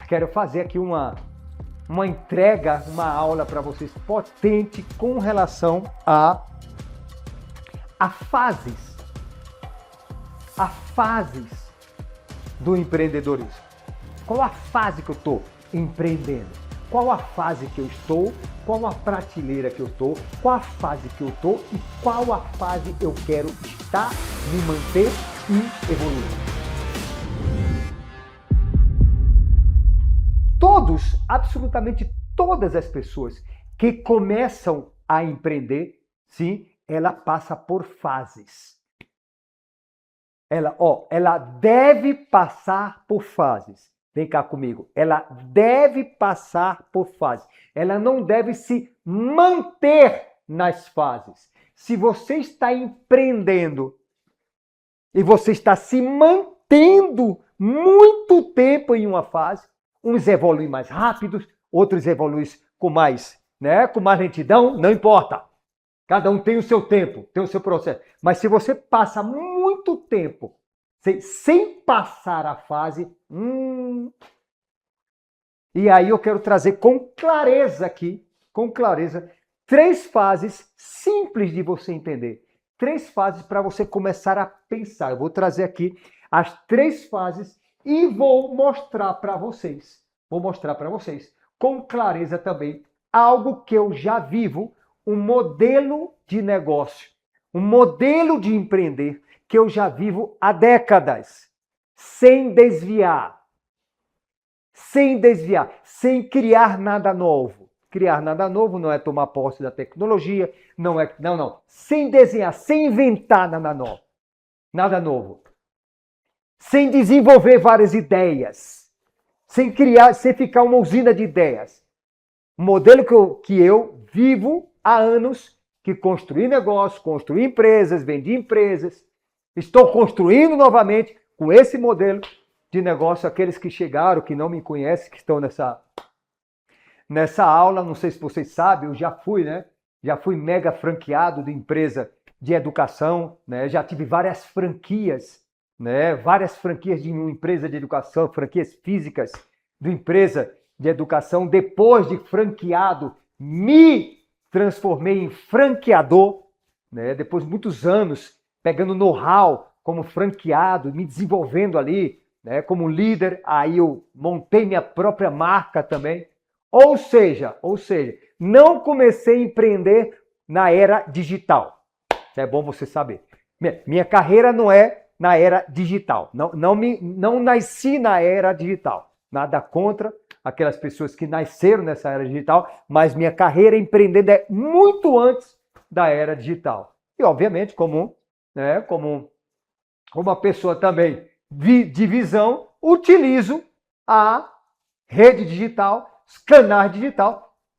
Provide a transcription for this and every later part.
quero fazer aqui uma entrega, uma aula para vocês potente com relação a fases do empreendedorismo. Qual a fase que eu estou empreendendo? Qual a fase que eu estou? Qual a prateleira que eu estou? Qual a fase que eu estou? E qual a fase eu quero estar, me manter e evoluir? Absolutamente todas as pessoas que começam a empreender, sim, ela passa por fases. Ela deve passar por fases. Vem cá comigo. Ela deve passar por fases. Ela não deve se manter nas fases. Se você está empreendendo e você está se mantendo muito tempo em uma fase, uns evoluem mais rápidos, outros evoluem com mais lentidão, não importa. Cada um tem o seu tempo, tem o seu processo. Mas se você passa muito tempo sem passar a fase, E aí eu quero trazer com clareza aqui, três fases simples de você entender. 3 fases para você começar a pensar. Eu vou trazer aqui as 3 fases e vou mostrar para vocês. Com clareza também algo que eu já vivo, um modelo de negócio, um modelo de empreender que eu já vivo há décadas, sem desviar, sem criar nada novo. Criar nada novo não é tomar posse da tecnologia, não. Sem desenhar, sem inventar nada novo. Sem desenvolver várias ideias, sem ficar uma usina de ideias. Um modelo que eu vivo há anos, que construí negócios, construí empresas, vendi empresas. Estou construindo novamente com esse modelo de negócio. Aqueles que chegaram, que não me conhecem, que estão nessa aula, não sei se vocês sabem, eu já fui, Já fui mega franqueado de empresa de educação, Já tive várias franquias, Várias franquias de uma empresa de educação, franquias físicas de empresa de educação. Depois de franqueado, me transformei em franqueador, Depois de muitos anos pegando know-how como franqueado, me desenvolvendo ali, como líder, aí eu montei minha própria marca também. Ou seja, não comecei a empreender na era digital. Isso é bom você saber. Minha carreira não é na era digital. Não nasci na era digital. Nada contra aquelas pessoas que nasceram nessa era digital, mas minha carreira empreendendo é muito antes da era digital. E, obviamente, como uma pessoa também de visão, utilizo a rede digital, os canais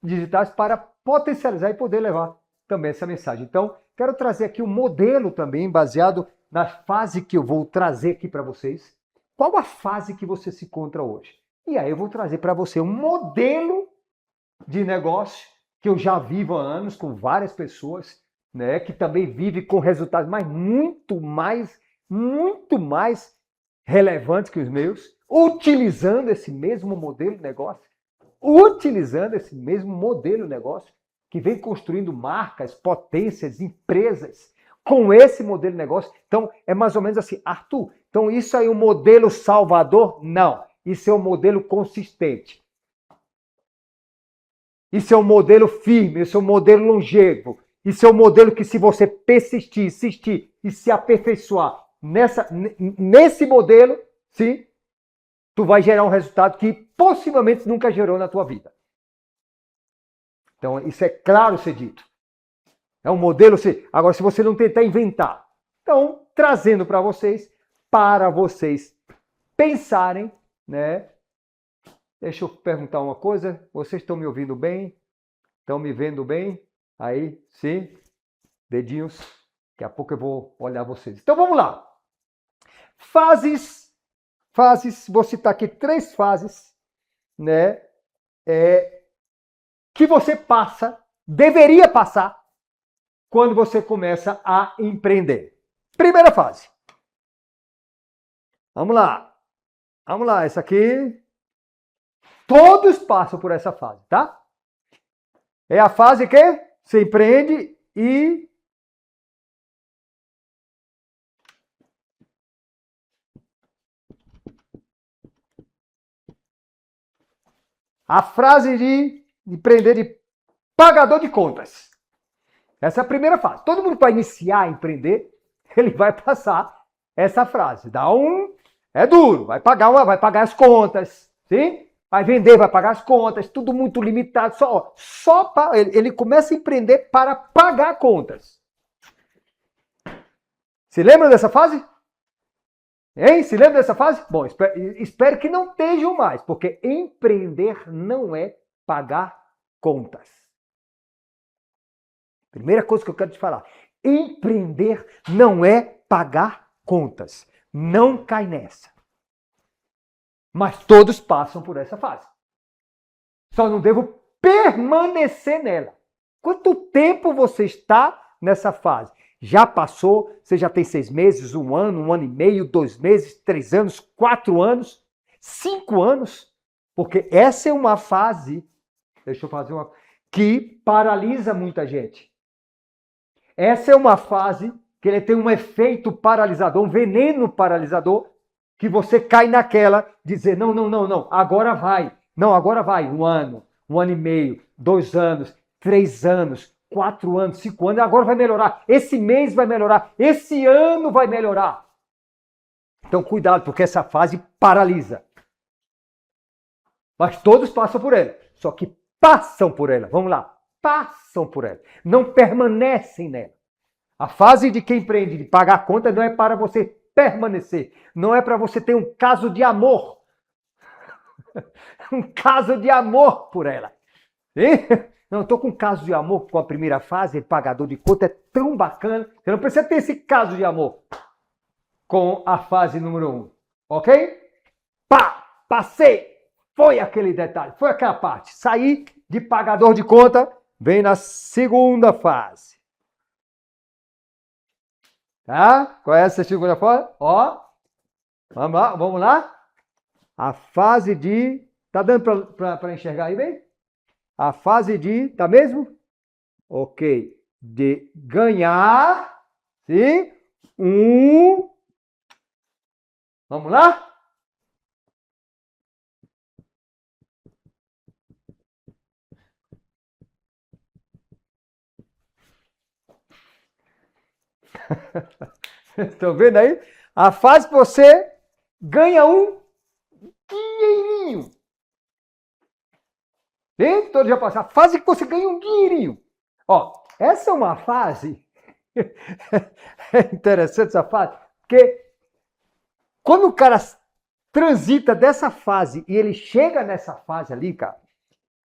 digitais para potencializar e poder levar também essa mensagem. Então, quero trazer aqui um modelo também baseado na fase que eu vou trazer aqui para vocês. Qual a fase que você se encontra hoje? E aí eu vou trazer para você um modelo de negócio que eu já vivo há anos com várias pessoas, que também vive com resultados muito mais relevantes que os meus, utilizando esse mesmo modelo de negócio, que vem construindo marcas, potências, empresas com esse modelo de negócio. Então, é mais ou menos assim, Arthur, então isso aí é um modelo salvador? Não, isso é um modelo consistente. Isso é um modelo firme, isso é um modelo longevo. Isso é um modelo que, se você persistir, insistir e se aperfeiçoar nesse modelo, sim, tu vai gerar um resultado que possivelmente nunca gerou na tua vida. Então, isso é claro ser dito. É um modelo. Agora, se você não tentar inventar. Então, trazendo para vocês pensarem, Deixa eu perguntar uma coisa. Vocês estão me ouvindo bem? Estão me vendo bem? Aí, sim? Dedinhos. Daqui a pouco eu vou olhar vocês. Então, vamos lá. Fases. Vou citar aqui 3 fases, que você deveria passar, quando você começa a empreender. Primeira fase. Vamos lá. Essa aqui. todos passam por essa fase, tá? É a fase que você empreende e a frase de empreender de pagador de contas. Essa é a primeira fase. Todo mundo para iniciar a empreender, ele vai passar essa frase. É duro, vai pagar as contas, sim? Vai vender, vai pagar as contas, tudo muito limitado. Ele começa a empreender para pagar contas. Se lembra dessa fase? Hein? Se lembra dessa fase? Bom, espero que não estejam mais, porque empreender não é pagar contas. Primeira coisa que eu quero te falar. Empreender não é pagar contas. Não cai nessa. Mas todos passam por essa fase. Só não devo permanecer nela. Quanto tempo você está nessa fase? Já passou? Você já tem 6 meses, 1 ano, 1 ano e meio, 2 meses, 3 anos, 4 anos, 5 anos? Porque essa é uma fase, deixa eu fazer uma, que paralisa muita gente. Essa é uma fase que ele tem um efeito paralisador, um veneno paralisador, que você cai naquela, dizer, não, agora vai. Não, agora vai. 1 ano, 1 ano e meio, 2 anos, 3 anos, 4 anos, 5 anos, agora vai melhorar. Esse mês vai melhorar. Esse ano vai melhorar. Então, cuidado, porque essa fase paralisa. Mas todos passam por ela. Só que passam por ela. Vamos lá. Passam por ela. Não permanecem nela. A fase de quem empreende, de pagar a conta, não é para você permanecer. Não é para você ter um caso de amor. Um caso de amor por ela. Hein? Não, estou com um caso de amor com a primeira fase, pagador de conta, é tão bacana. Você não precisa ter esse caso de amor com a fase número 1. Ok? Pá! Passei! Foi aquele detalhe, foi aquela parte. Saí de pagador de conta, vem na segunda fase. Tá? Qual é essa segunda fase? Ó, vamos lá. A fase de... Tá dando para enxergar aí bem? A fase de... Tá mesmo? Ok. De ganhar. Sim? Vamos lá? Estão vendo aí? A fase que você ganha um dinheirinho. Sim? Todos já passaram. A fase que você ganha um dinheirinho. Ó, essa é uma fase... É interessante essa fase, porque quando o cara transita dessa fase e ele chega nessa fase ali, cara,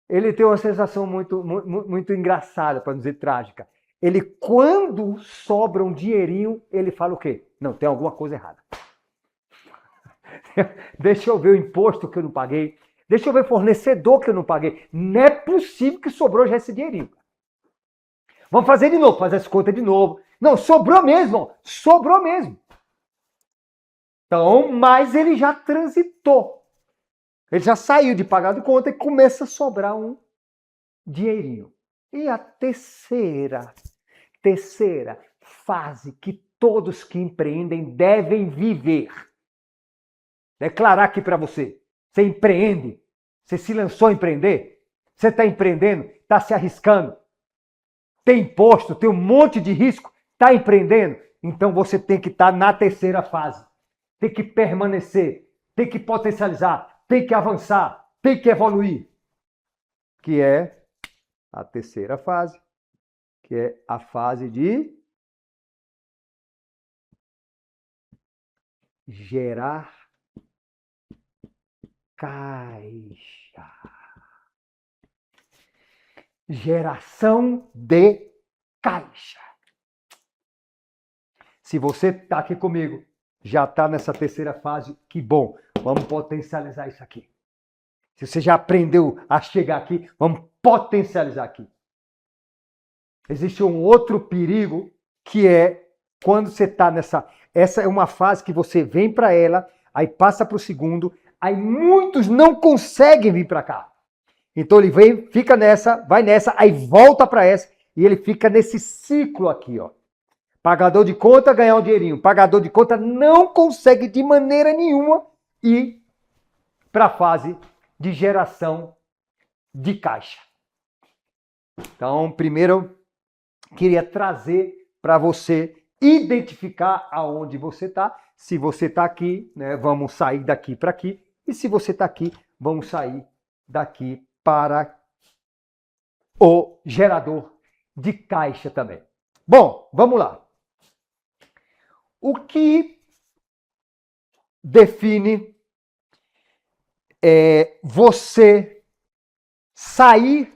ele tem uma sensação muito engraçada, para não dizer trágica. Ele, quando sobra um dinheirinho, ele fala o quê? Não, tem alguma coisa errada. Deixa eu ver o imposto que eu não paguei. Deixa eu ver o fornecedor que eu não paguei. Não é possível que sobrou já esse dinheirinho. Vamos fazer de novo, fazer essa conta de novo. Não, sobrou mesmo. Sobrou mesmo. Então, mas ele já transitou. Ele já saiu de pagar de conta e começa a sobrar um dinheirinho. E a terceira fase que todos que empreendem devem viver. Declarar aqui para você. Você empreende? Você se lançou a empreender? Você está empreendendo? Está se arriscando? Tem imposto? Tem um monte de risco? Está empreendendo? Então você tem que estar na terceira fase. Tem que permanecer. Tem que potencializar. Tem que avançar. Tem que evoluir. Que é a terceira fase. Que é a fase de gerar caixa. Geração de caixa. Se você está aqui comigo, já está nessa terceira fase, que bom. Vamos potencializar isso aqui. Se você já aprendeu a chegar aqui, vamos potencializar aqui. Existe um outro perigo que é quando você está nessa... Essa é uma fase que você vem para ela, aí passa para o segundo, Aí muitos não conseguem vir para cá. Então ele vem, fica nessa, vai nessa, aí volta para essa e ele fica nesse ciclo aqui, ó. Pagador de conta, ganhar um dinheirinho. Pagador de conta não consegue de maneira nenhuma ir para a fase de geração de caixa. Então, primeiro, eu queria trazer para você identificar aonde você está. Se você está aqui, né, vamos sair daqui para aqui. E se você está aqui, vamos sair daqui para o gerador de caixa também. Bom, vamos lá. O que define você sair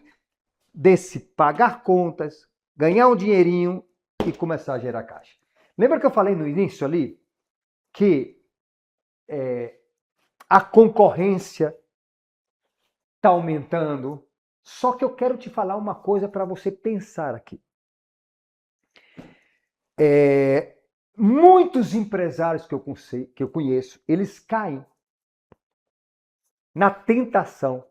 desse pagar contas, ganhar um dinheirinho e começar a gerar caixa? Lembra que eu falei no início ali que a concorrência está aumentando? Só que eu quero te falar uma coisa para você pensar aqui. Muitos empresários que eu conheço, eles caem na tentação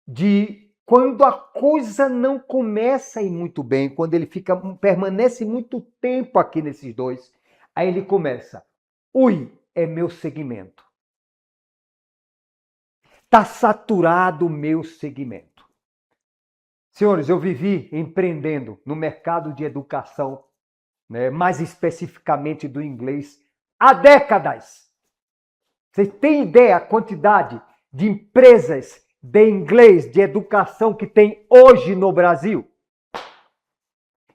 de, quando a coisa não começa a ir muito bem, quando ele permanece muito tempo aqui nesses dois, aí ele começa, é meu segmento. Está saturado o meu segmento. Senhores, eu vivi empreendendo no mercado de educação, né, mais especificamente do inglês, há décadas. Vocês têm ideia a quantidade de empresas de inglês, de educação que tem hoje no Brasil?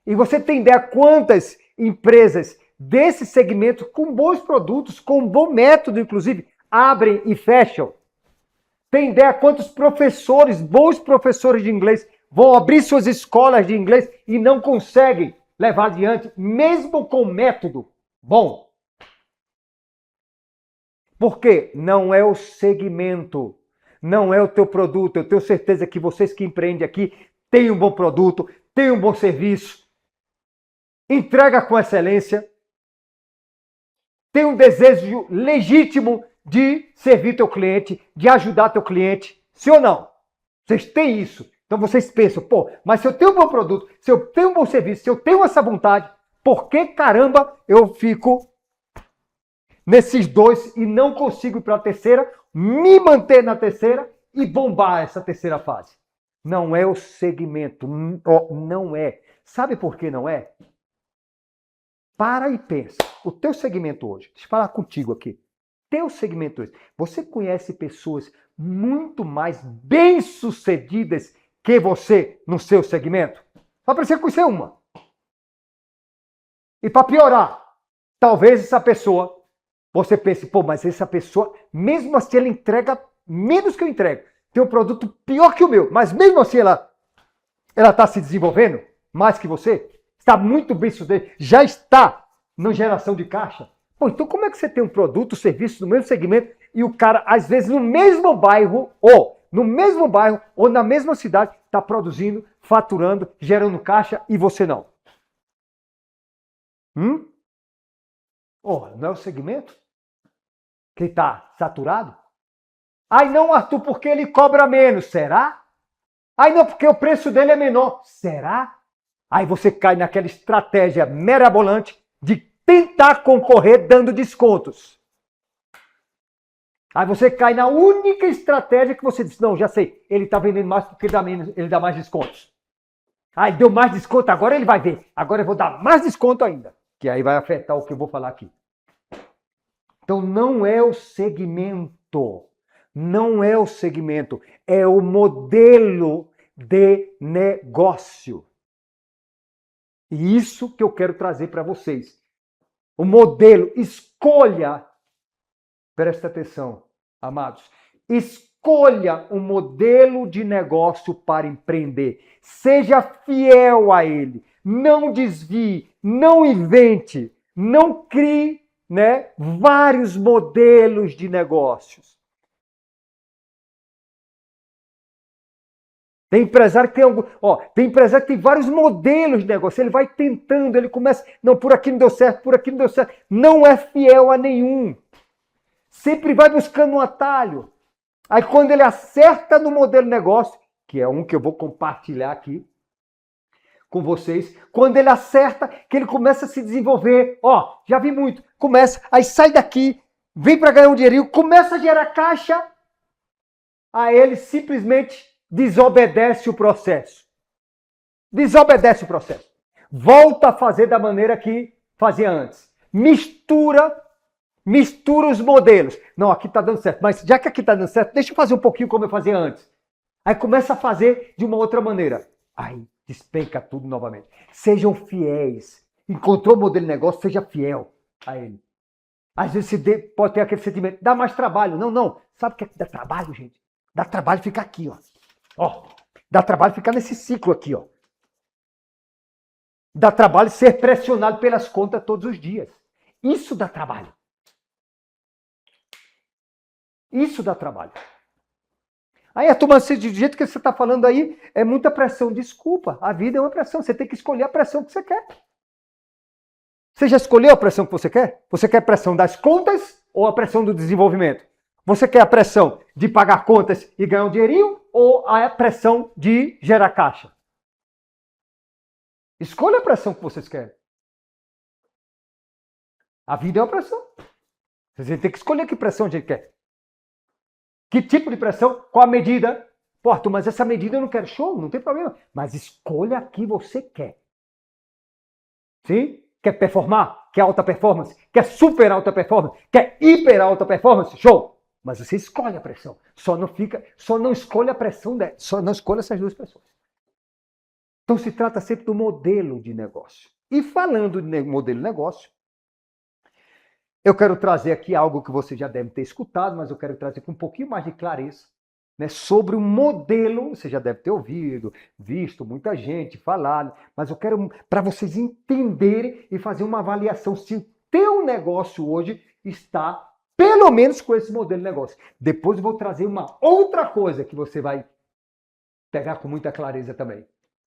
E você tem ideia quantas empresas desse segmento, com bons produtos, com bom método, inclusive, abrem e fecham? Tem ideia quantos professores, bons professores de inglês, vão abrir suas escolas de inglês e não conseguem levar adiante, mesmo com método bom? Porque não é o segmento, não é o teu produto. Eu tenho certeza que vocês que empreendem aqui têm um bom produto, têm um bom serviço, entrega com excelência, tem um desejo legítimo de servir teu cliente, de ajudar teu cliente, sim ou não? Vocês têm isso. Então vocês pensam, mas se eu tenho um bom produto, se eu tenho um bom serviço, se eu tenho essa vontade, por que caramba eu fico nesses dois e não consigo ir para a terceira, me manter na terceira e bombar essa terceira fase? Não é o segmento, não é. Sabe por que não é? Para e pensa. O teu segmento hoje, deixa eu falar contigo aqui. Teu segmento hoje, você conhece pessoas muito mais bem-sucedidas que você no seu segmento? Só para você conhecer uma. E para piorar, talvez essa pessoa, você pense, mas essa pessoa, mesmo assim ela entrega menos que eu entrego, tem um produto pior que o meu, mas mesmo assim ela está se desenvolvendo mais que você, está muito bem sucedida, já está na geração de caixa. Então como é que você tem um produto, serviço no mesmo segmento e o cara, às vezes, no mesmo bairro ou na mesma cidade, está produzindo, faturando, gerando caixa e você não? Não é o segmento que está saturado? Não, Arthur, porque ele cobra menos. Será? Não, porque o preço dele é menor. Será? Aí você cai naquela estratégia mirabolante de tentar concorrer dando descontos. Aí você cai na única estratégia que você diz, não, já sei, ele está vendendo mais porque ele dá mais descontos. Aí deu mais desconto, agora ele vai ver. Agora eu vou dar mais desconto ainda. Que aí vai afetar o que eu vou falar aqui. Então não é o segmento. Não é o segmento. É o modelo de negócio. E isso que eu quero trazer para vocês. O modelo, escolha. Presta atenção, amados. Escolha um modelo de negócio para empreender. Seja fiel a ele. Não desvie, não invente, não crie, vários modelos de negócios. Tem empresário que tem vários modelos de negócio. Ele vai tentando, ele começa, não, por aqui não deu certo, por aqui não deu certo. Não é fiel a nenhum. Sempre vai buscando um atalho. Aí quando ele acerta no modelo de negócio, que é um que eu vou compartilhar aqui com vocês, quando ele acerta, que ele começa a se desenvolver, ó, já vi muito, começa, aí sai daqui, vem para ganhar um dinheirinho, começa a gerar caixa, aí ele simplesmente desobedece o processo. Desobedece o processo. Volta a fazer da maneira que fazia antes. Mistura os modelos. Não, aqui está dando certo, mas já que aqui está dando certo, deixa eu fazer um pouquinho como eu fazia antes. Aí começa a fazer de uma outra maneira. Aí despenca tudo novamente. Sejam fiéis. Encontrou o modelo de negócio, seja fiel a ele. Às vezes você pode ter aquele sentimento, dá mais trabalho. Não, não. Sabe o que é que dá trabalho, gente? Dá trabalho ficar aqui, ó. Ó, dá trabalho ficar nesse ciclo aqui, ó. Dá trabalho ser pressionado pelas contas todos os dias. Isso dá trabalho. Isso dá trabalho. Aí a turma, do jeito que você está falando aí, é muita pressão. Desculpa, a vida é uma pressão. Você tem que escolher a pressão que você quer. Você já escolheu a pressão que você quer? Você quer a pressão das contas ou a pressão do desenvolvimento? Você quer a pressão de pagar contas e ganhar um dinheirinho ou a pressão de gerar caixa? Escolha a pressão que vocês querem. A vida é uma pressão. Você tem que escolher que pressão a gente quer. Que tipo de pressão? Qual a medida? Pô, Arthur, mas essa medida eu não quero. Show, não tem problema. Mas escolha a que você quer. Sim? Quer performar? Quer alta performance? Quer super alta performance? Quer hiper alta performance? Show! Mas você escolhe a pressão. Só não escolha a pressão só não escolha essas duas pressões. Então se trata sempre do modelo de negócio. E falando de modelo de negócio, eu quero trazer aqui algo que você já deve ter escutado, mas eu quero trazer com um pouquinho mais de clareza, né, sobre o modelo. Você já deve ter ouvido, visto muita gente falar, mas eu quero para vocês entenderem e fazer uma avaliação se o teu negócio hoje está pelo menos com esse modelo de negócio. Depois eu vou trazer uma outra coisa que você vai pegar com muita clareza também.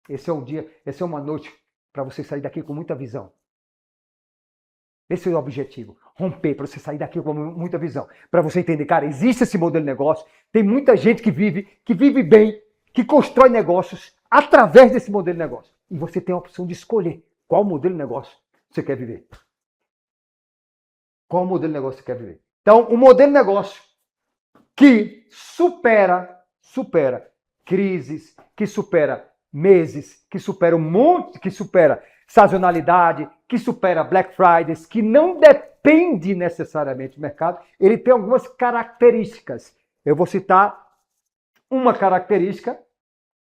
Esse é um dia, essa é uma noite para você sair daqui com muita visão. Esse é o objetivo. Romper, para você sair daqui com muita visão. Para você entender, cara, existe esse modelo de negócio, tem muita gente que vive bem, que constrói negócios através desse modelo de negócio. E você tem a opção de escolher qual modelo de negócio você quer viver. Qual modelo de negócio você quer viver. Então, um modelo de negócio que supera crises, que supera meses, que supera um monte, que supera sazonalidade, que supera Black Fridays, que não depende necessariamente do mercado, ele tem algumas características. Eu vou citar uma característica,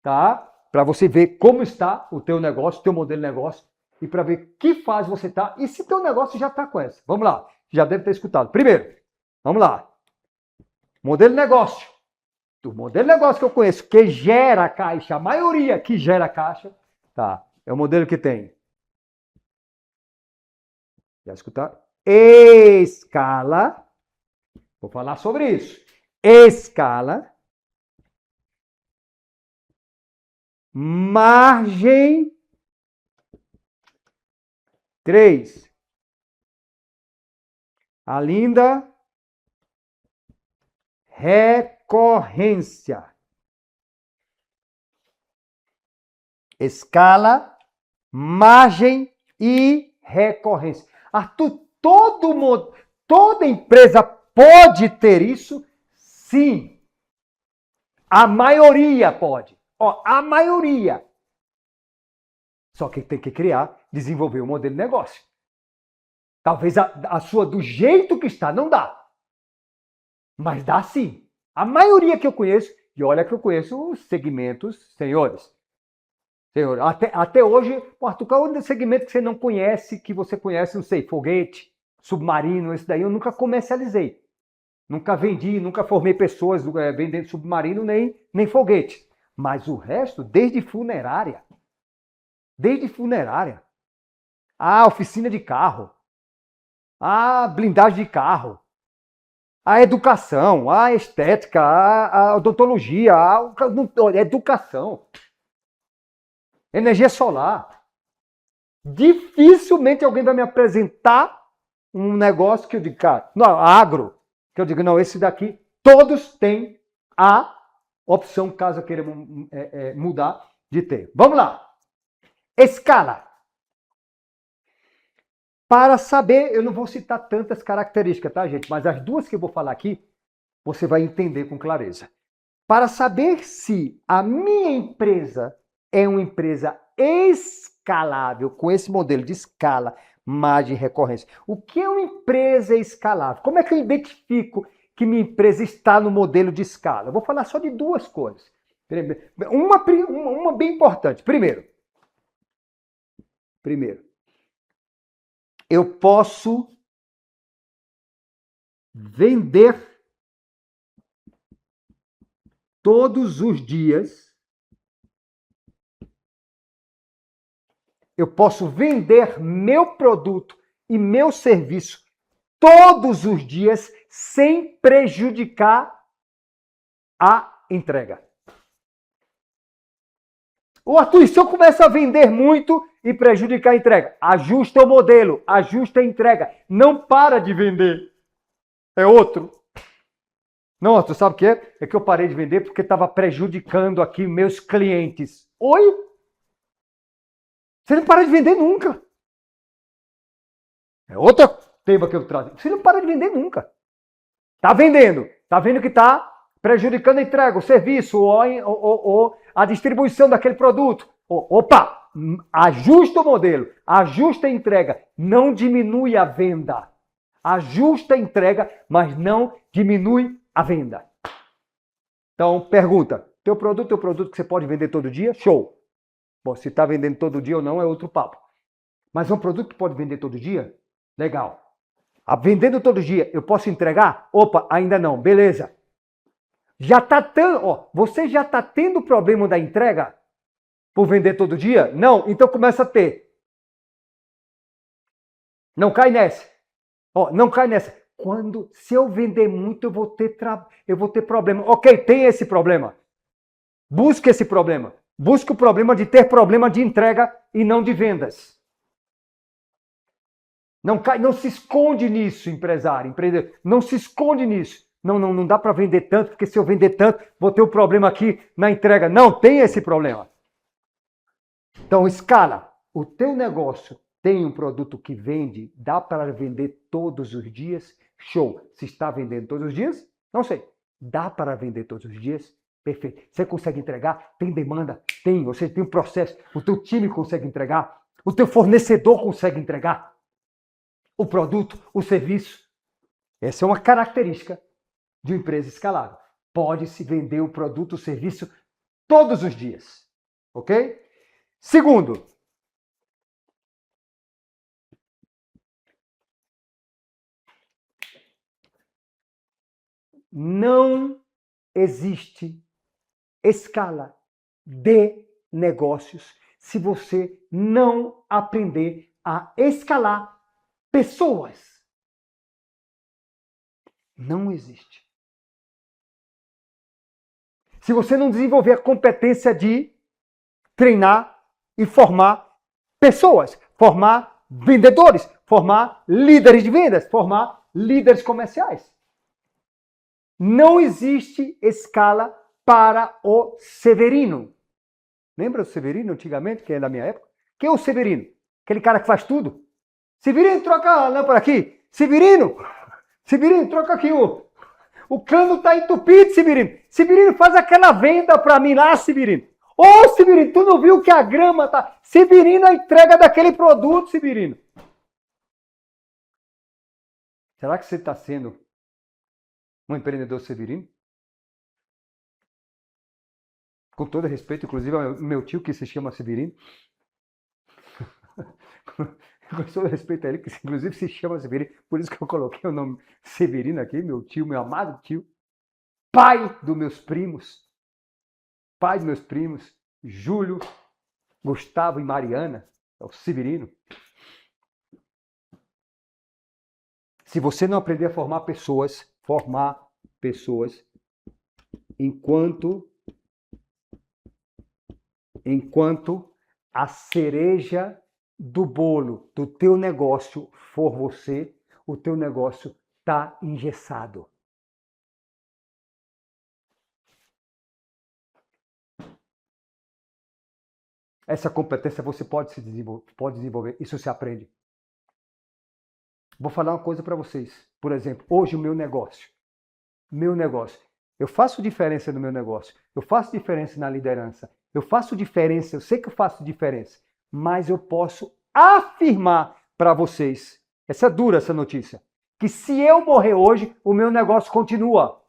tá? Para você ver como está o teu negócio, o teu modelo de negócio, e para ver que fase você está e se teu negócio já está com essa. Vamos lá, já deve ter escutado. Primeiro, vamos lá. Modelo de negócio. O modelo de negócio que eu conheço, que gera caixa, a maioria que gera caixa, tá? É o modelo que tem. Já escutaram? Escala. Vou falar sobre isso. Escala. Margem. 3. A linda recorrência. Escala, margem e recorrência. Arthur, toda empresa pode ter isso? Sim. A maioria pode. Ó, a maioria. Só que tem que desenvolver um modelo de negócio. Talvez a sua, do jeito que está, não dá. Mas dá sim. A maioria que eu conheço, e olha que eu conheço os segmentos, senhores. Até hoje, Arthur, qual é o segmento que você não conhece, que você conhece, não sei, foguete, submarino, esse daí eu nunca comercializei. Nunca vendi, nunca formei pessoas vendendo submarino, nem foguete. Mas o resto, desde funerária. A oficina de carro. A blindagem de carro. A educação, a estética, a odontologia, a educação. Energia solar. Dificilmente alguém vai me apresentar um negócio que eu digo, cara, não, agro, que eu digo, não, esse daqui, todos têm a opção, caso eu queira mudar, de ter. Vamos lá. Escala. Para saber, eu não vou citar tantas características, tá, gente? Mas as duas que eu vou falar aqui, você vai entender com clareza. Para saber se a minha empresa é uma empresa escalável, com esse modelo de escala, margem e recorrência. O que é uma empresa escalável? Como é que eu identifico que minha empresa está no modelo de escala? Eu vou falar só de duas coisas. Uma bem importante. Primeiro, eu posso vender todos os dias. Eu posso vender meu produto e meu serviço todos os dias sem prejudicar a entrega. Ô Arthur, se eu começar a vender muito e prejudicar a entrega, ajusta o modelo, ajusta a entrega. Não para de vender. É outro. Não, Arthur, sabe o que é? É que eu parei de vender porque estava prejudicando aqui meus clientes. Oi? Você não para de vender nunca. É outro tema que eu trago. Você não para de vender nunca. Tá vendendo. Tá vendo que está prejudicando a entrega, o serviço ou a distribuição daquele produto. Opa! Ajusta o modelo, ajusta a entrega, não diminui a venda. Ajusta a entrega, mas não diminui a venda. Então, pergunta, teu produto é um produto que você pode vender todo dia? Show! Bom, se está vendendo todo dia ou não é outro papo. Mas é um produto que pode vender todo dia? Legal. Vendendo todo dia, eu posso entregar? Opa, ainda não. Beleza. Você já está tendo problema da entrega por vender todo dia? Não, então começa a ter. Não cai nessa. Não cai nessa. Se eu vender muito, eu vou ter problema. Ok, tem esse problema. Busque esse problema. Busque o problema de ter problema de entrega e não de vendas. Não se esconde nisso, empresário, empreendedor. Não se esconde nisso. Não dá para vender tanto, porque se eu vender tanto, vou ter um problema aqui na entrega. Não tem esse problema. Então, escala. O teu negócio tem um produto que vende, dá para vender todos os dias? Show. Se está vendendo todos os dias? Não sei. Dá para vender todos os dias? Perfeito. Você consegue entregar? Tem demanda? Tem. Você tem um processo. O teu time consegue entregar? O teu fornecedor consegue entregar? O produto, o serviço? Essa é uma característica de uma empresa escalável. Pode-se vender o produto, o serviço todos os dias. Ok? Segundo, não existe escala de negócios se você não aprender a escalar pessoas. Não existe. Se você não desenvolver a competência de treinar e formar pessoas, formar vendedores, formar líderes de vendas, formar líderes comerciais. Não existe escala para o Severino. Lembra o Severino antigamente, que é da minha época? Quem é o Severino? Aquele cara que faz tudo. Severino, troca a lâmpada aqui. Severino, troca aqui o cano está entupido, Severino. Severino, faz aquela venda para mim lá, Severino. Ô, Severino, tu não viu que a grama tá... Severino, a entrega daquele produto, Severino. Será que você está sendo um empreendedor Severino? Com todo respeito, inclusive ao meu tio que se chama Severino. Com todo respeito a ele, que inclusive se chama Severino. Por isso que eu coloquei o nome Severino aqui, meu tio, meu amado tio. Pai dos meus primos. Júlio, Gustavo e Mariana. É o Severino. Se você não aprender a formar pessoas enquanto a cereja do bolo do teu negócio for você, o teu negócio está engessado. Essa competência você pode desenvolver. Isso se aprende. Vou falar uma coisa para vocês. Por exemplo, hoje o meu negócio. Eu faço diferença no meu negócio. Eu faço diferença na liderança. Eu faço diferença, eu sei que eu faço diferença. Mas eu posso afirmar para vocês, essa é dura essa notícia, que se eu morrer hoje, o meu negócio continua.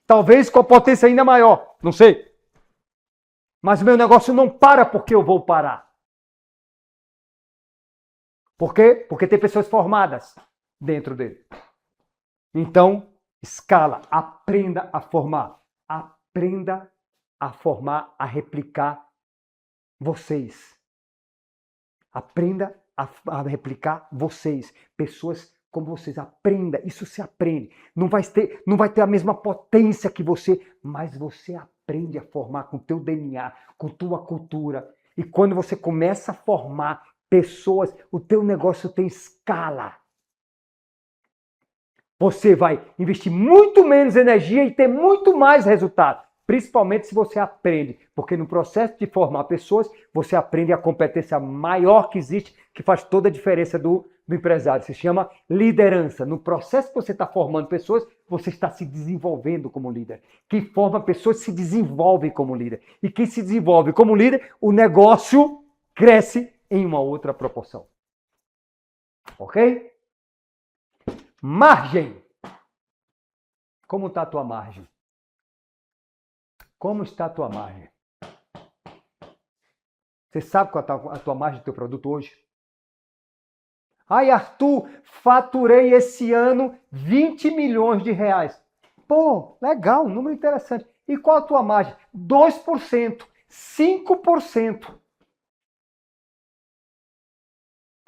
Talvez com a potência ainda maior, não sei. Mas o meu negócio não para porque eu vou parar. Por quê? Porque tem pessoas formadas dentro dele. Então, escala, aprenda a formar. Aprenda a formar, a replicar vocês. Aprenda a replicar vocês. Pessoas como vocês. Aprenda, isso se aprende. Não vai ter a mesma potência que você, mas você aprende a formar com o teu DNA, com tua cultura. E quando você começa a formar pessoas, o teu negócio tem escala. Você vai investir muito menos energia e ter muito mais resultado. Principalmente se você aprende. Porque no processo de formar pessoas, você aprende a competência maior que existe, que faz toda a diferença do empresário. Se chama liderança. No processo que você está formando pessoas, você está se desenvolvendo como líder. Quem forma pessoas se desenvolve como líder. E quem se desenvolve como líder, o negócio cresce em uma outra proporção. Ok? Margem. Como está a tua margem? Como está a tua margem? Você sabe qual está a tua margem do teu produto hoje? Ai, Arthur, faturei esse ano 20 milhões de reais. Pô, legal, um número interessante. E qual a tua margem? 2%, 5%.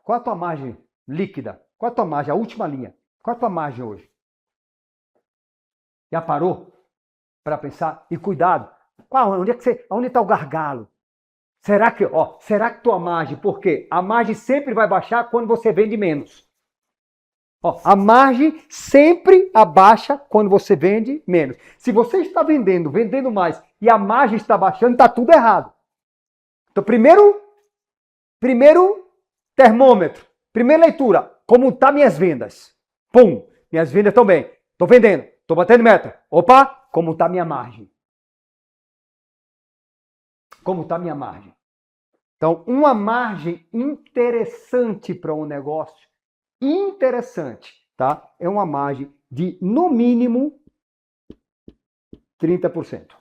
Qual a tua margem líquida? Qual a tua margem? A última linha. Qual a tua margem hoje? Já parou para pensar? E cuidado. Onde está o gargalo? Será que tua margem? Por quê? A margem sempre vai baixar quando você vende menos. A margem sempre abaixa quando você vende menos. Se você está vendendo mais e a margem está baixando, está tudo errado. Então, primeiro termômetro, primeira leitura, como estão minhas vendas? Pum, minhas vendas estão bem. Estou vendendo, estou batendo meta. Opa, como está minha margem? Como está minha margem? Então, uma margem interessante para um negócio, tá? É uma margem de, no mínimo, 30%.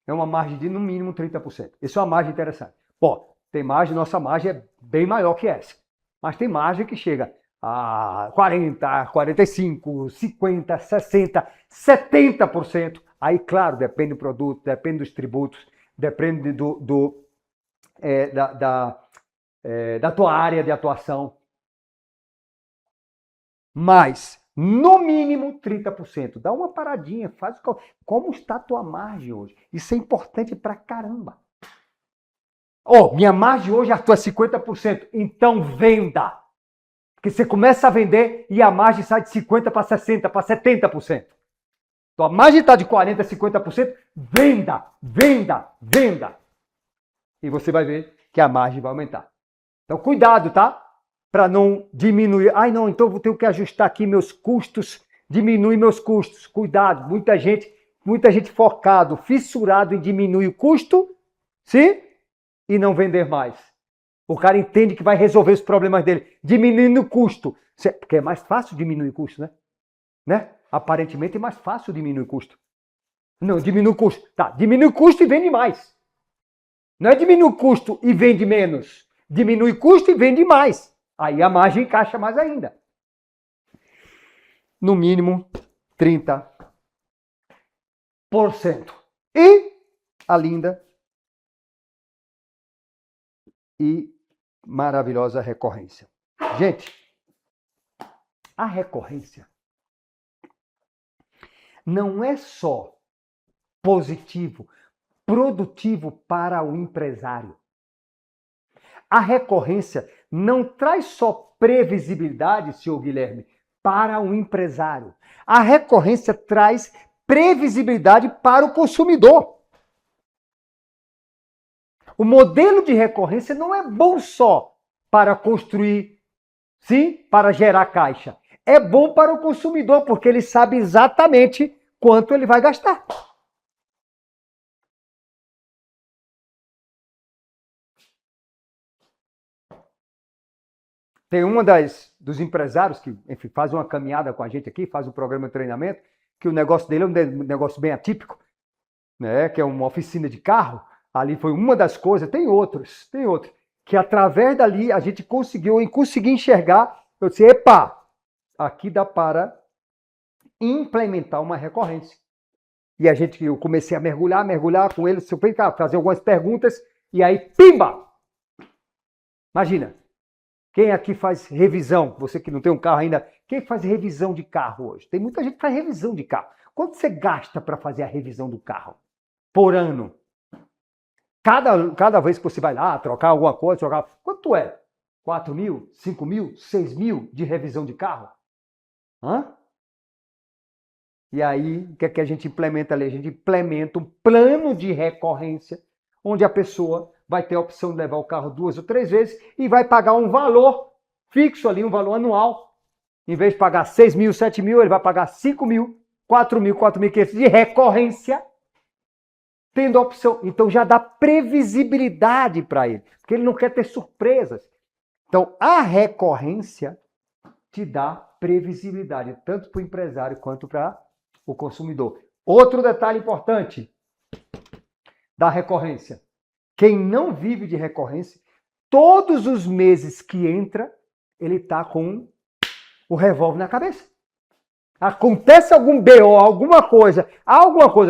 É uma margem de, no mínimo, 30%. Isso é uma margem interessante. Pô, tem margem, nossa margem é bem maior que essa. Mas tem margem que chega a 40, 45, 50, 60, 70%. Aí, claro, depende do produto, depende dos tributos, depende da tua área de atuação. Mas, no mínimo, 30%. Dá uma paradinha, faz como está a tua margem hoje. Isso é importante pra caramba. Minha margem hoje é 50%. Então, venda. Porque você começa a vender e a margem sai de 50% para 60%, para 70%. Então, a margem está de 40%, 50%. Venda. E você vai ver que a margem vai aumentar. Então, cuidado, tá? Para não diminuir. Ai, não, então eu tenho que ajustar aqui meus custos, diminuir meus custos. Cuidado, muita gente focado, fissurado em diminuir o custo, sim? E não vender mais. O cara entende que vai resolver os problemas dele, diminuindo o custo. Porque é mais fácil diminuir o custo, né? Aparentemente é mais fácil diminuir o custo. Não, diminui o custo. Tá, diminui o custo e vende mais. Não é diminui o custo e vende menos. Diminui o custo e vende mais. Aí a margem encaixa mais ainda. No mínimo 30%. E a linda e maravilhosa recorrência. Gente, a recorrência não é só positivo, produtivo para o empresário. A recorrência não traz só previsibilidade, senhor Guilherme, para o empresário. A recorrência traz previsibilidade para o consumidor. o modelo de recorrência não é bom só para construir, sim, para gerar caixa. É bom para o consumidor, porque ele sabe exatamente quanto ele vai gastar. Tem uma dos empresários que, enfim, faz uma caminhada com a gente aqui, faz um programa de treinamento, que o negócio dele é um negócio bem atípico, né? Que é uma oficina de carro. Ali foi uma das coisas, tem outros, que através dali a gente conseguiu enxergar. Eu disse, epa, aqui dá para implementar uma recorrência. E eu comecei a mergulhar com ele, fazer algumas perguntas, e aí, pimba! Imagina, quem aqui faz revisão? Você que não tem um carro ainda, quem faz revisão de carro hoje? Tem muita gente que faz revisão de carro. Quanto você gasta para fazer a revisão do carro? Por ano? Cada vez que você vai lá trocar alguma coisa, quanto é? 4 mil, 5 mil, 6 mil de revisão de carro? Hã? E aí, o que é que a gente implementa ali? A gente implementa um plano de recorrência, onde a pessoa vai ter a opção de levar o carro 2 ou 3 vezes e vai pagar um valor fixo ali, um valor anual. Em vez de pagar 6 mil, 7 mil, ele vai pagar 5 mil, 4 mil, 4.500 de recorrência, tendo a opção. Então já dá previsibilidade para ele, porque ele não quer ter surpresas. Então a recorrência te dá previsibilidade, tanto para o empresário quanto para o consumidor. Outro detalhe importante da recorrência. Quem não vive de recorrência, todos os meses que entra, ele está com o revólver na cabeça. Acontece algum BO, alguma coisa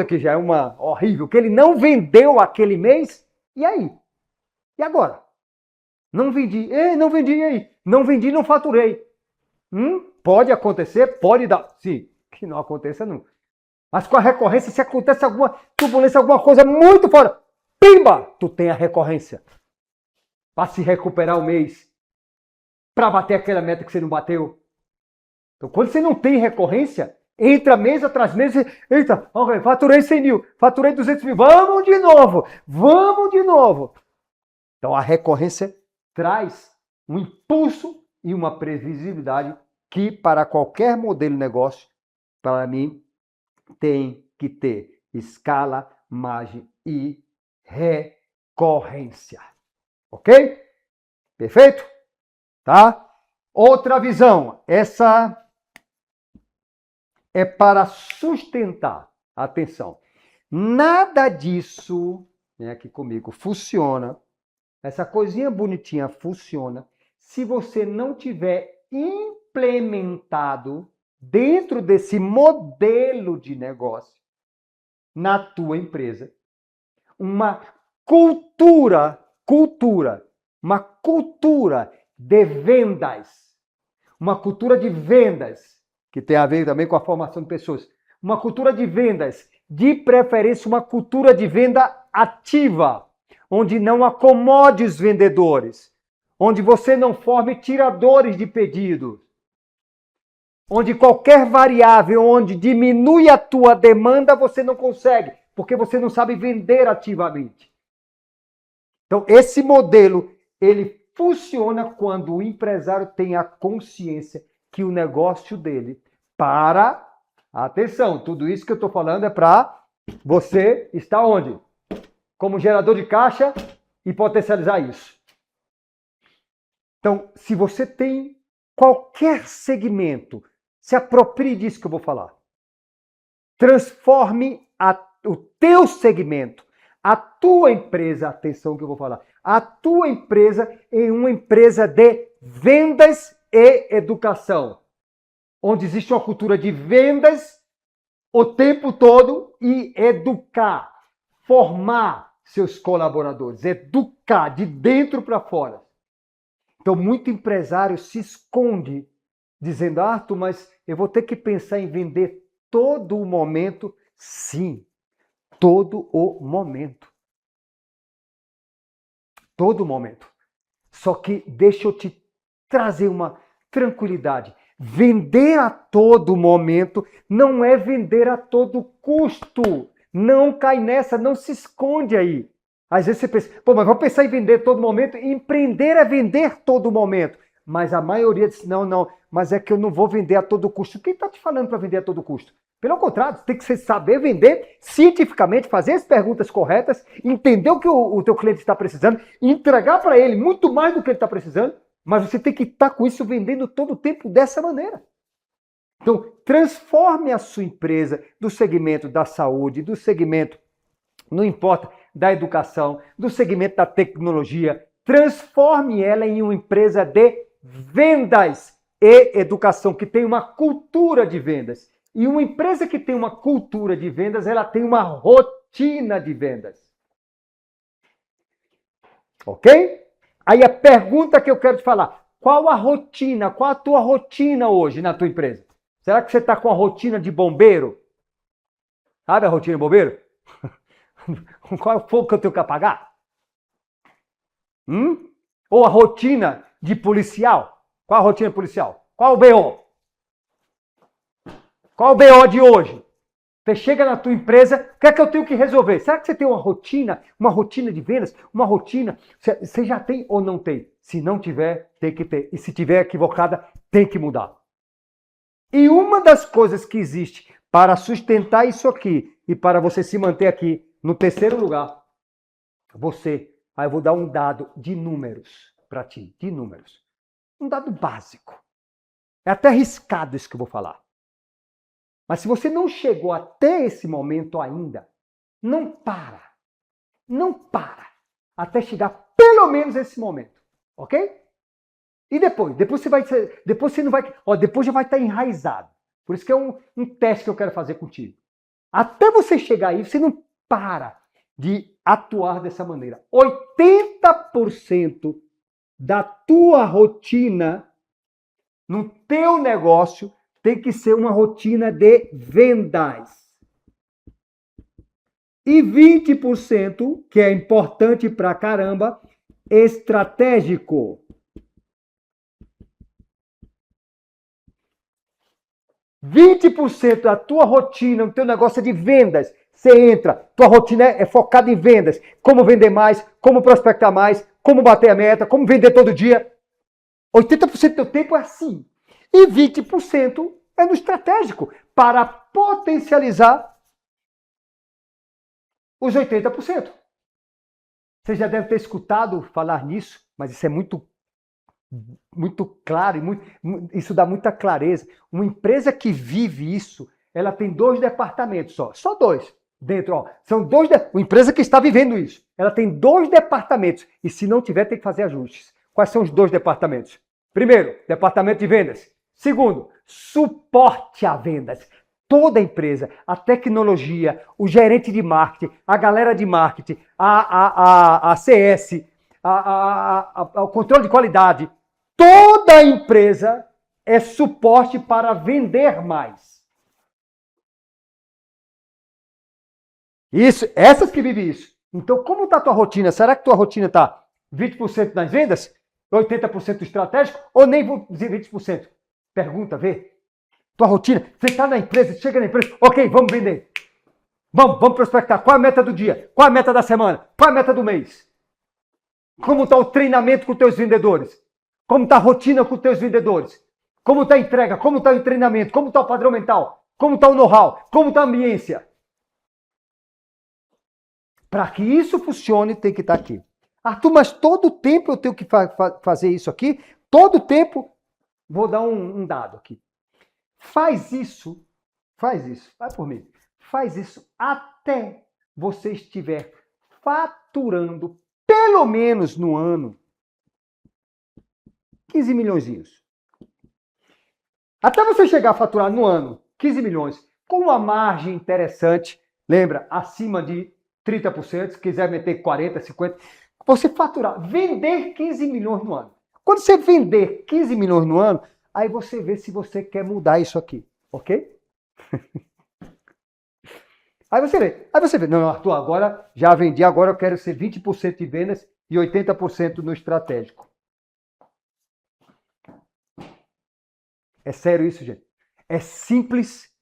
que já é uma horrível, que ele não vendeu aquele mês, e aí? E agora? Não vendi, e aí? Não vendi, não faturei. Pode acontecer, pode dar. Sim, que não aconteça não. Mas com a recorrência, se acontece alguma turbulência, alguma coisa muito fora, pimba! Tu tem a recorrência. Para se recuperar o mês. Para bater aquela meta que você não bateu. Então, quando você não tem recorrência, entra mês atrás mês, eita, faturei 100 mil, faturei 200 mil, vamos de novo. Então, a recorrência traz um impulso e uma previsibilidade que, para qualquer modelo de negócio, para mim, tem que ter escala, margem e recorrência. Ok? Perfeito? Tá? Outra visão. Essa é para sustentar. Atenção. Nada disso, aqui comigo, funciona. Essa coisinha bonitinha funciona se você não tiver implementado dentro desse modelo de negócio na tua empresa uma cultura de vendas. Uma cultura de vendas, que tem a ver também com a formação de pessoas. Uma cultura de vendas, de preferência uma cultura de venda ativa, onde não acomode os vendedores, onde você não forme tiradores de pedidos, onde qualquer variável onde diminui a tua demanda, você não consegue, porque você não sabe vender ativamente. Então, esse modelo, ele funciona quando o empresário tem a consciência que o negócio dele atenção, tudo isso que eu estou falando é para você estar onde? Como gerador de caixa e potencializar isso. Então, se você tem qualquer segmento, se aproprie disso que eu vou falar. Transforme o teu segmento, a tua empresa, atenção que eu vou falar, a tua empresa em uma empresa de vendas e educação, onde existe uma cultura de vendas o tempo todo e educar, formar seus colaboradores, educar de dentro para fora. Então, muito empresário se esconde dizendo, Arthur, mas eu vou ter que pensar em vender todo o momento. Sim, todo o momento. Todo momento. Só que deixa eu te trazer uma tranquilidade. Vender a todo momento não é vender a todo custo. Não cai nessa, não se esconde aí. Às vezes você pensa, pô, mas vou pensar em vender todo momento. Empreender é vender todo momento. Mas a maioria diz, não, mas é que eu não vou vender a todo custo. Quem está te falando para vender a todo custo? Pelo contrário, você tem que saber vender cientificamente, fazer as perguntas corretas, entender o que o teu cliente está precisando, entregar para ele muito mais do que ele está precisando, mas você tem que estar com isso vendendo todo o tempo dessa maneira. Então, transforme a sua empresa do segmento da saúde, do segmento, não importa, da educação, do segmento da tecnologia, transforme ela em uma empresa de vendas e educação, que tem uma cultura de vendas. E uma empresa que tem uma cultura de vendas, ela tem uma rotina de vendas. Ok? Aí a pergunta que eu quero te falar, qual a rotina, qual a tua rotina hoje na tua empresa? Será que você está com a rotina de bombeiro? Sabe a rotina de bombeiro? Qual é o fogo que eu tenho que apagar? Ou a rotina de policial? Qual a rotina policial? Qual o BO? Qual o BO de hoje? Você chega na tua empresa, o que é que eu tenho que resolver? Será que você tem uma rotina de vendas? Uma rotina? Você já tem ou não tem? Se não tiver, tem que ter. E se tiver equivocada, tem que mudar. E uma das coisas que existe para sustentar isso aqui e para você se manter aqui no terceiro lugar, aí eu vou dar um dado de números para ti, de números. Um dado básico. É até arriscado isso que eu vou falar. Mas se você não chegou até esse momento ainda, não para. Não para. Até chegar pelo menos esse momento. Ok? E depois você não vai, depois já vai estar enraizado. Por isso que é um teste que eu quero fazer contigo. Até você chegar aí, você não para de atuar dessa maneira. 80% da tua rotina no teu negócio tem que ser uma rotina de vendas. E 20%, que é importante pra caramba, estratégico. 20% da tua rotina, o teu negócio é de vendas. Você entra, tua rotina é focada em vendas. Como vender mais, como prospectar mais, como bater a meta, como vender todo dia. 80% do teu tempo é assim. E 20% é no estratégico, para potencializar os 80%. Você já deve ter escutado falar nisso, mas isso é muito claro, isso dá muita clareza. Uma empresa que vive isso, ela tem 2 departamentos só 2 dentro. São 2, uma empresa que está vivendo isso, ela tem 2 departamentos, e se não tiver, tem que fazer ajustes. Quais são os 2 departamentos? Primeiro, departamento de vendas. Segundo, suporte a vendas. Toda a empresa, a tecnologia, o gerente de marketing, a galera de marketing, a CS, o controle de qualidade, toda a empresa é suporte para vender mais. Isso, essas que vivem isso. Então, como está a tua rotina? Será que tua rotina está 20% nas vendas, 80% estratégico ou nem 20%? Pergunta, vê. Tua rotina, você está na empresa, chega na empresa, ok, vamos vender. Vamos prospectar. Qual é a meta do dia? Qual é a meta da semana? Qual é a meta do mês? Como está o treinamento com os teus vendedores? Como está a rotina com os teus vendedores? Como está a entrega? Como está o treinamento? Como está o padrão mental? Como está o know-how? Como está a ambiência? Para que isso funcione, tem que estar aqui. Arthur, mas todo o tempo eu tenho que fazer isso aqui? Todo o tempo? Vou dar um dado aqui. Faz isso, vai por mim. Faz isso até você estiver faturando, pelo menos no ano, 15 milhões. Até você chegar a faturar no ano 15 milhões, com uma margem interessante, lembra, acima de 30%, se quiser meter 40%, 50%, você faturar, vender 15 milhões no ano. Quando você vender 15 milhões no ano, aí você vê se você quer mudar isso aqui, ok? Aí você vê, não, Arthur, agora já vendi, agora eu quero ser 20% de vendas e 80% no estratégico. É sério isso, gente? É simples,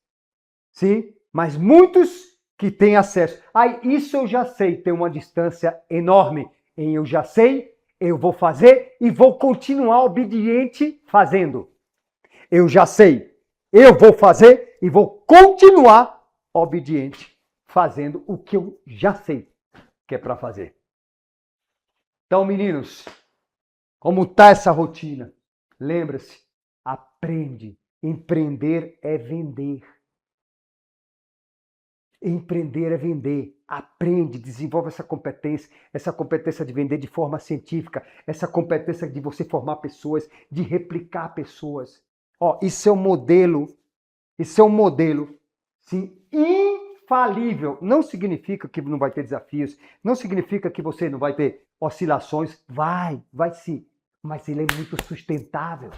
sim, mas muitos que tem acesso. Isso eu já sei, tem uma distância enorme. Eu já sei, eu vou fazer e vou continuar obediente fazendo. Eu já sei, eu vou fazer e vou continuar obediente fazendo o que eu já sei que é para fazer. Então, meninos, como está essa rotina? Lembra-se, aprende. Empreender é vender. Empreender é vender. Aprende, desenvolve essa competência de vender de forma científica, essa competência de você formar pessoas, de replicar pessoas. Isso é um modelo, sim, infalível. Não significa que não vai ter desafios, não significa que você não vai ter oscilações. Vai sim, mas ele é muito sustentável.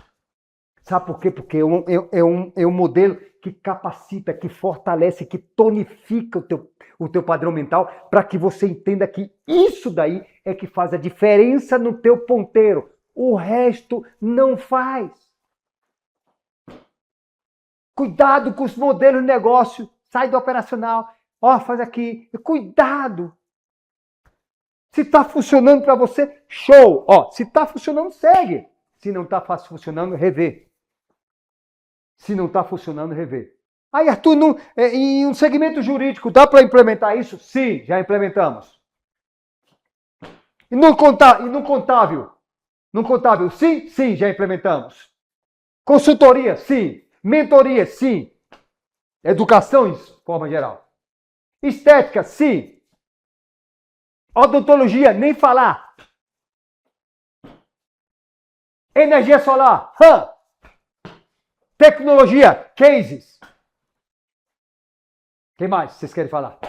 Sabe por quê? Porque é um modelo que capacita, que fortalece, que tonifica o teu padrão mental para que você entenda que isso daí é que faz a diferença no teu ponteiro. O resto não faz. Cuidado com os modelos de negócio. Sai do operacional. Faz aqui. Cuidado. Se está funcionando para você, show. Se está funcionando, segue. Se não está funcionando, revê. Se não está funcionando, rever. Arthur, em um segmento jurídico, dá para implementar isso? Sim, já implementamos. E no contábil? No contábil, sim? Sim, já implementamos. Consultoria? Sim. Mentoria? Sim. Educação, de forma geral. Estética? Sim. Odontologia? Nem falar. Energia solar? Tecnologia, cases. O que mais vocês querem falar?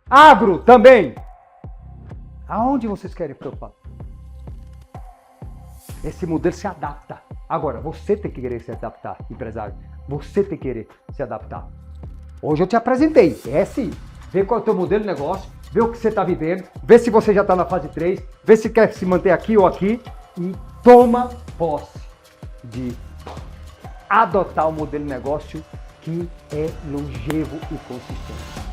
Agro também. Aonde vocês querem preocupar? Esse modelo se adapta. Agora, você tem que querer se adaptar, empresário. Você tem que querer se adaptar. Hoje eu te apresentei. Sim. Vê qual é o teu modelo de negócio, vê o que você está vivendo, vê se você já está na fase 3, vê se quer se manter aqui ou aqui e toma posse de adotar um modelo de negócio que é longevo e consistente.